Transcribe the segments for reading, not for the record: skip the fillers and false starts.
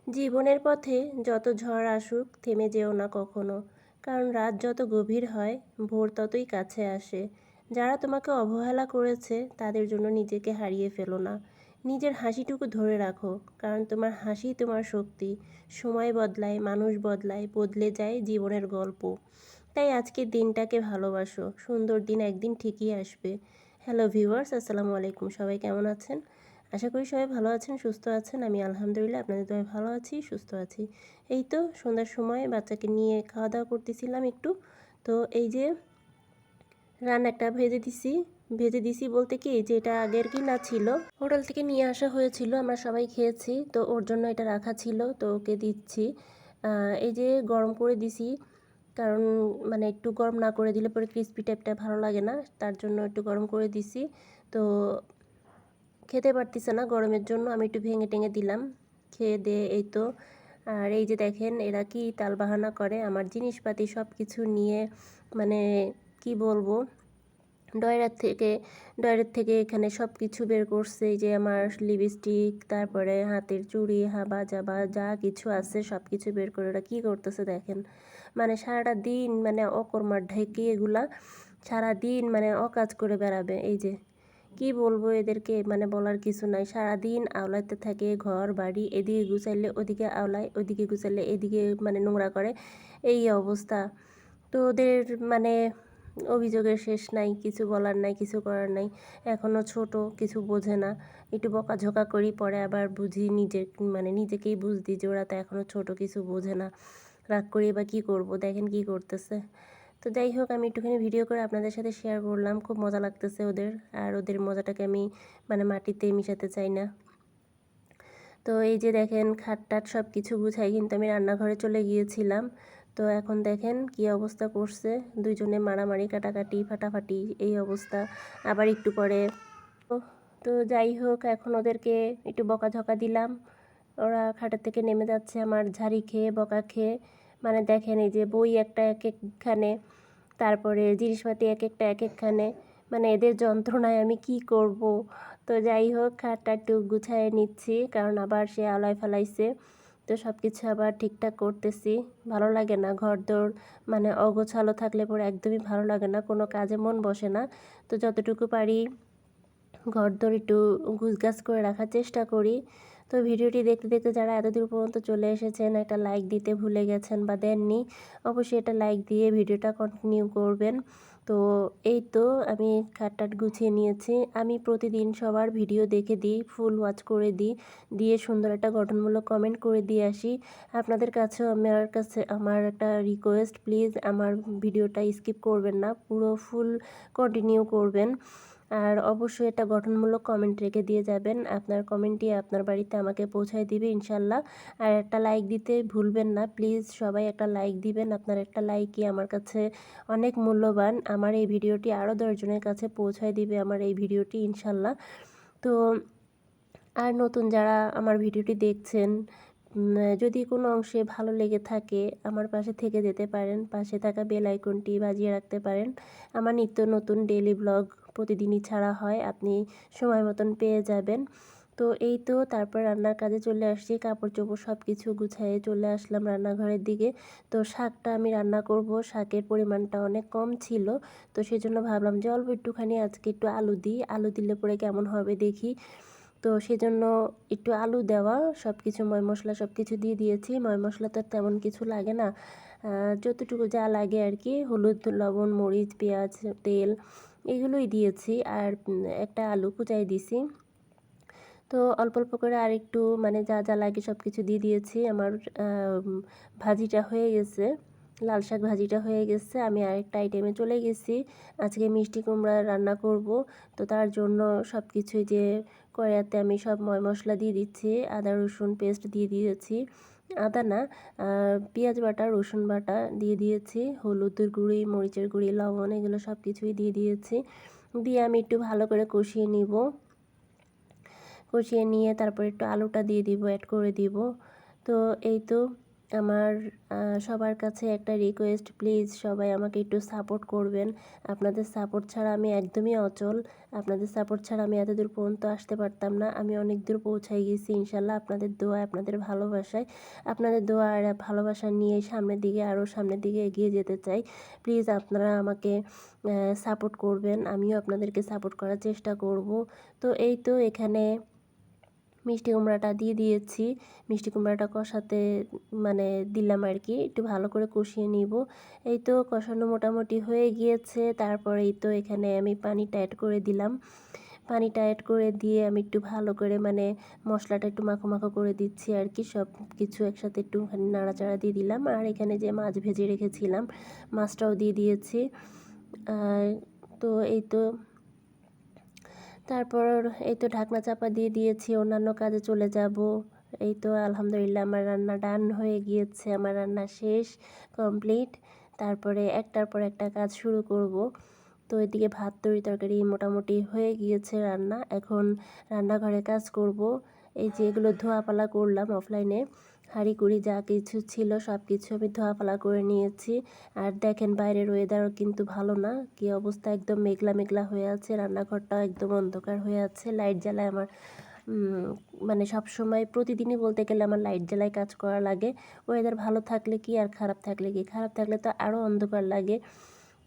জীবনের পথে যত ঝড় আসুক থেমে যেও না কখনো, কারণ রাত যত গভীর হয় ভোর ততই কাছে আসে। যারা তোমাকে অবহেলা করেছে তাদের জন্য নিজেকে হারিয়ে ফেলো না। নিজের হাসিটুকু ধরে রাখো, কারণ তোমার হাসি তোমার শক্তি। সময় বদলায়, মানুষ বদলায়, বদলে যায় জীবনের গল্প। তাই আজকের দিনটাকে ভালোবাসো, সুন্দর দিন একদিন ঠিকই আসবে। হ্যালো ভিউয়ার্স, আসসালামু আলাইকুম। সবাই কেমন আছেন? আশা করি সবাই ভালো আছেন, সুস্থ আছেন। আমি আলহামদুলিল্লাহ আপনাদের দয়ায় ভালো আছি, সুস্থ আছি। এই তো সন্ধ্যার সময় বাচ্চাকে নিয়ে খাওয়া দাওয়া করতেছিলাম একটু। তো এই যে রান্নাটা ভেজে দিছি বলতে কি, যে এটা আগের কিনা ছিল, হোটেল থেকে নিয়ে আসা হয়েছিল, আমরা সবাই খেয়েছি, তো ওর জন্য এটা রাখা ছিল, তো ওকে দিচ্ছি। এই যে গরম করে দিছি, কারণ মানে একটু গরম না করে দিলে পরে ক্রিস্পি টাইপটা ভালো লাগে না, তার জন্য একটু গরম করে দিছি। তো খেতে পারতেছে না গরমের জন্য, আমি একটু ভেঙে টেঙে দিলাম, খেয়ে দিয়ে এই তো। আর এই যে দেখেন এরা কি তালবাহানা করে আমার জিনিসপাতি সব কিছু নিয়ে, মানে কি বলবো, ডয়ারের থেকে এখানে সব কিছু বের করছে। এই যে আমার লিপস্টিক, তারপরে হাতের চুড়ি, হাবা জাবা যা কিছু আছে সব কিছু বের করে ওরা কী করতেছে দেখেন। মানে সারাটা দিন মানে অকর্মার ঢেকে এগুলা সারাদিন মানে অকাজ করে বেড়াবে। এই যে কি বলবো এদেরকে, মানে বলার কিছু নাই, সারাদিন আওলাইতে থাকে ঘর বাড়ি, এদিকে গুছাইলে ওদিকে আওলায়, ওদিকে গুছাইলে এদিকে মানে নোংরা করে, এই অবস্থা। তো ওদের মানে অভিযোগের শেষ নাই, কিছু বলার নাই, কিছু করার নাই। এখনও ছোট, কিছু বোঝে না। একটু বকাঝকা করি, পরে আবার বুঝি, মানে নিজেকেই বুঝদি যে ওরা তো এখনও ছোট, কিছু বোঝে না। রাগ করি বা কী করব, দেখেন কি করতেছে। তো যাই হোক, আমি একটুখানি ভিডিও করে আপনাদের সাথে শেয়ার করলাম, খুব মজা লাগতেছে ওদের। আর ওদের মজাটাকে আমি মানে মাটিতে মিশাতে চাই না। তো এই যে দেখেন খাট টাট সব কিছু গুছাই কিন্তু আমি রান্নাঘরে চলে গিয়েছিলাম। তো এখন দেখেন কি অবস্থা করছে, দুইজনে মারামারি কাটাকাটি ফাটাফাটি এই অবস্থা। আবার একটু পরে তো তো যাই হোক, এখন ওদেরকে একটু বকাঝকা দিলাম। ওরা খাটের থেকে নেমে যাচ্ছে আমার ঝাড়ি খেয়ে, বকা খেয়ে। মানে দেখেন এই যে বই একটা এক একখানে, তারপরে জিনিসপাতি এক একটা এক একখানে, মানে এদের যন্ত্রণায় আমি কি করব। তো যাই হোক, খাটটা একটু গুছায় নিচ্ছি, কারণ আবার সে আলায় ফেলাইছে। তো সব কিছু আবার ঠিকঠাক করতেছি। ভালো লাগে না ঘরদোর মানে অগোছালো থাকলে পরে, একদমই ভালো লাগে না, কোনো কাজে মন বসে না। তো যতটুকু পারি ঘরদোর একটু গুছগাছ করে রাখার চেষ্টা করি। তো ভিডিওটি দেখতে দেখতে যারা এতদূর পর্যন্ত চলে এসেছেন, একটা লাইক দিতে ভুলে গেছেন বা দেননি, অবশ্যই একটা লাইক দিয়ে ভিডিওটা কন্টিনিউ করবেন। তো এই তো আমি খাটটাট গুছিয়ে নিয়েছি। আমি প্রতিদিন সবার ভিডিও দেখে দিই, ফুল ওয়াচ করে দিই, দিয়ে সুন্দর একটা গঠনমূলক কমেন্ট করে দিয়ে আসি। আপনাদের কাছেও আমার একটা রিকোয়েস্ট, প্লিজ আমার ভিডিওটা স্কিপ করবেন না, পুরো ফুল কন্টিনিউ করবেন। আর অবশ্যই একটা গঠনমূলক কমেন্ট রেখে দিয়ে যাবেন, আপনার কমেন্টটি আপনার বাড়িতে আমাকে পৌঁছায় দিবে ইনশাল্লাহ। আর একটা লাইক দিতে ভুলবেন না, প্লিজ সবাই একটা লাইক দিবেন, আপনার একটা লাইকই আমার কাছে অনেক মূল্যবান। আমার এই ভিডিওটি আরও 10 জনের কাছে পৌঁছায় দিবে আমার এই ভিডিওটি ইনশাল্লাহ। তো আর নতুন যারা আমার ভিডিওটি দেখছেন, যদি কোনো অংশে ভালো লেগে থাকে আমার পাশে থেকে যেতে পারেন, পাশে থাকা বেল আইকনটি বাজিয়ে রাখতে পারেন। আমার নিত্য নতুন ডেইলি ব্লগ প্রতিদিনই ছাড়া হয়, আপনি সময় মতন পেয়ে যাবেন। তো এই তো তারপর রান্নার কাজে চলে আসছি, কাপড় চোপড় সব কিছু গুছায়ে চলে আসলাম রান্নাঘরের দিকে। তো শাকটা আমি রান্না করব, শাকের পরিমাণটা অনেক কম ছিল, তো সেজন্য ভাবলাম যে অল্প একটুখানি আজকে একটু আলু দিই, আলু দিলে পরে কেমন হবে দেখি। তো সেজন্য একটু আলু দেওয়া, সব কিছু ময় মশলা সব কিছু দিয়ে দিয়েছি। ময় মশলা তো তেমন কিছু লাগে না, যতটুকু যা লাগে আর কি, হলুদ লবণ মরিচ পেঁয়াজ তেল এগুলোই দিয়েছি। আর একটা আলু কুচাই দিছি। তো অল্প অল্প করে আর একটু মানে যা যা লাগে সব কিছু দিয়ে দিয়েছি। আমার ভাজিটা হয়ে গেছে, লাল শাক ভাজিটা হয়ে গেছে। আমি আরেকটা আইটেমে চলে গেছি, আজকে মিষ্টি কুমড়া রান্না করব। তো তার জন্য সব কিছুই যে কড়াইতে আমি সব ময় মশলা দিয়ে দিচ্ছি, আদা রসুন পেস্ট দিয়ে দিয়েছি, আদা না পেঁয়াজ বাটা রসুন বাটা দিয়ে দিয়েছি, হলুদের গুঁড়ি মরিচের গুঁড়ি লবণ এগুলো সব কিছুই দিয়ে দিয়েছি। দিয়ে আমি একটু ভালো করে কষিয়ে নিব, কষিয়ে নিয়ে তারপর একটু আলুটা দিয়ে দিব, অ্যাড করে দিব। তো এই তো আমার সবার কাছে একটা রিকোয়েস্ট, প্লিজ সবাই আমাকে একটু সাপোর্ট করবেন। আপনাদের সাপোর্ট ছাড়া আমি একদমই অচল। আপনাদের সাপোর্ট ছাড়া আমি এতদূর পর্যন্ত আসতে পারতাম না। আমি অনেক দূর পৌঁছায় গেছি ইনশাল্লাহ আপনাদের দোয়ায়, আপনাদের ভালোবাসায়। আপনাদের দোয়া আর ভালোবাসা নিয়ে সামনের দিকে, আরও সামনের দিকে এগিয়ে যেতে চাই। প্লিজ আপনারা আমাকে সাপোর্ট করবেন, আমিও আপনাদেরকে সাপোর্ট করার চেষ্টা করব। তো এই তো এখানে মিষ্টি কুমড়াটা দিয়ে দিয়েছি। মিষ্টি কুমড়াটা কষাতে মানে দিলাম আর কি, একটু ভালো করে কষিয়ে নিব। এই তো কষানো মোটামুটি হয়ে গিয়েছে। তারপরে এই তো এখানে আমি পানিটা অ্যাড করে দিলাম। পানিটা অ্যাড করে দিয়ে আমি একটু ভালো করে মানে মশলাটা একটু মাখো মাখো করে দিচ্ছি আর কি, সব কিছু একসাথে একটুখানি নাড়াচাড়া দিয়ে দিলাম। আর এখানে যে মাছ ভেজে রেখেছিলাম, মাছটাও দিয়ে দিয়েছি। তো এই তো তারপর এই তো ঢাকনা চাপা দিয়ে দিয়েছি, অন্যান্য কাজে চলে যাব। এই তো আলহামদুলিল্লাহ আমার রান্না ডান হয়ে গিয়েছে, আমার রান্না শেষ, কমপ্লিট। তারপরে একটার পর একটা কাজ শুরু করব। তো এদিকে ভাত তরকারি মোটামুটি হয়ে গিয়েছে রান্না। এখন রান্নাঘরে কাজ করব। এই যে এগুলো ধোয়াপালা করলাম অফলাইনে, হাঁড়ি-কুড়ি যা কিছু ছিল সব কিছু আমি ধোয়াপালা করে নিয়েছি। আর দেখেন বাইরের ওয়েদারও কিন্তু ভালো না, কি অবস্থা, একদম মেঘলা মেঘলা হয়ে আছে। রান্নাঘরটাও একদম অন্ধকার হয়ে আছে। লাইট জ্বালায় আমার মানে সবসময় প্রতিদিনই বলতে গেলে আমার লাইট জ্বালায় কাজ করা লাগে। ওয়েদার ভালো থাকলে কি আর খারাপ থাকলে কি, খারাপ থাকলে তো আরও অন্ধকার লাগে।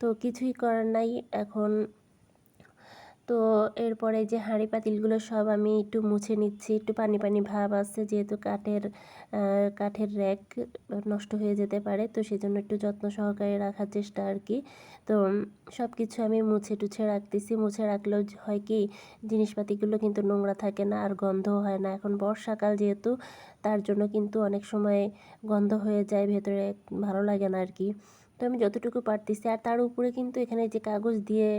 তো কিছুই করার নাই এখন। তো এরপরে যে হাঁড়ি পাতিলগুলো সব আমি একটু মুছে নিচ্ছি, একটু পানি পানি ভাব আছে যেহেতু কাঠের র্যাক নষ্ট হয়ে যেতে পারে, তো সেজন্য একটু যত্ন সহকারে রাখার চেষ্টা আর কি। তো সব কিছু আমি মুছে টুছে রাখতেছি। মুছে রাখলেও হয় কি, জিনিসপাতিগুলো কিন্তু নোংরা থাকে না আর গন্ধও হয় না। এখন বর্ষাকাল যেহেতু, তার জন্য কিন্তু অনেক সময় গন্ধ হয়ে যায় ভেতরে, ভালো লাগে না আর কি। তো আমি যতটুকু পারতেছি। আর তার উপরে কিন্তু এখানে যে কাগজ দিয়ে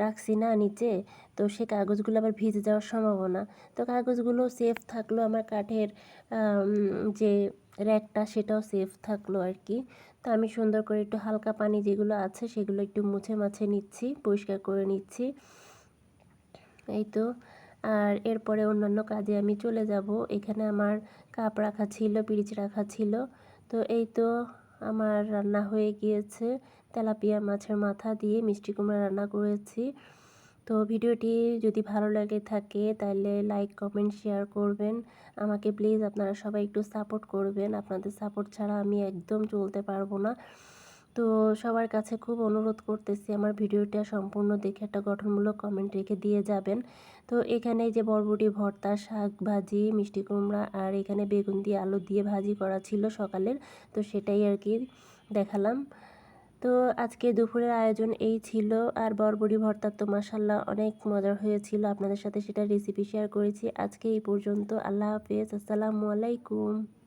রাখছি না নিচে, তো সে কাগজগুলো আবার ভিজে যাওয়ার সম্ভাবনা। তো কাগজগুলো সেফ থাকলো, আমার কাঠের যে র্যাকটা সেটাও সেফ থাকলো আর কি। তো আমি সুন্দর করে একটু হালকা পানি যেগুলো আছে সেগুলো একটু মুছে মাছে নিচ্ছি, পরিষ্কার করে নিচ্ছি। এই তো আর এরপরে অন্যান্য কাজে আমি চলে যাব। এখানে আমার কাপ রাখা ছিল, পিরিচ রাখা ছিল। তো এই তো আমার রান্না হয়ে গিয়েছে। তেলাপিয়া মাছের মাথা দিয়ে মিষ্টি কুমড়া রান্না করেছি। তো ভিডিওটি যদি ভালো লাগে থাকে তাহলে লাইক কমেন্ট শেয়ার করবেন। আমাকে প্লিজ আপনারা সবাই একটু সাপোর্ট করবেন, আপনাদের সাপোর্ট ছাড়া আমি একদম চলতে পারবো না। তো সবার কাছে খুব অনুরোধ করতেছি আমার ভিডিওটা সম্পূর্ণ দেখে একটা গঠনমূলক কমেন্ট রেখে দিয়ে যাবেন। তো এখানে যে বরবটি ভর্তা, শাক ভাজি, মিষ্টি কুমড়া আর এখানে বেগুন দিয়ে আলু দিয়ে ভাজি করা ছিল সকালের, তো সেটাই আর কি দেখালাম। তো আজকে দুপুরের আয়োজন এই ছিল। আর বরবটি ভর্তা তো মাশাল্লাহ অনেক মজার হয়েছিল, আপনাদের সাথে সেটা রেসিপি শেয়ার করেছি। আজকে এই পর্যন্ত, আল্লাহ হাফেজ, আসসালামু আলাইকুম।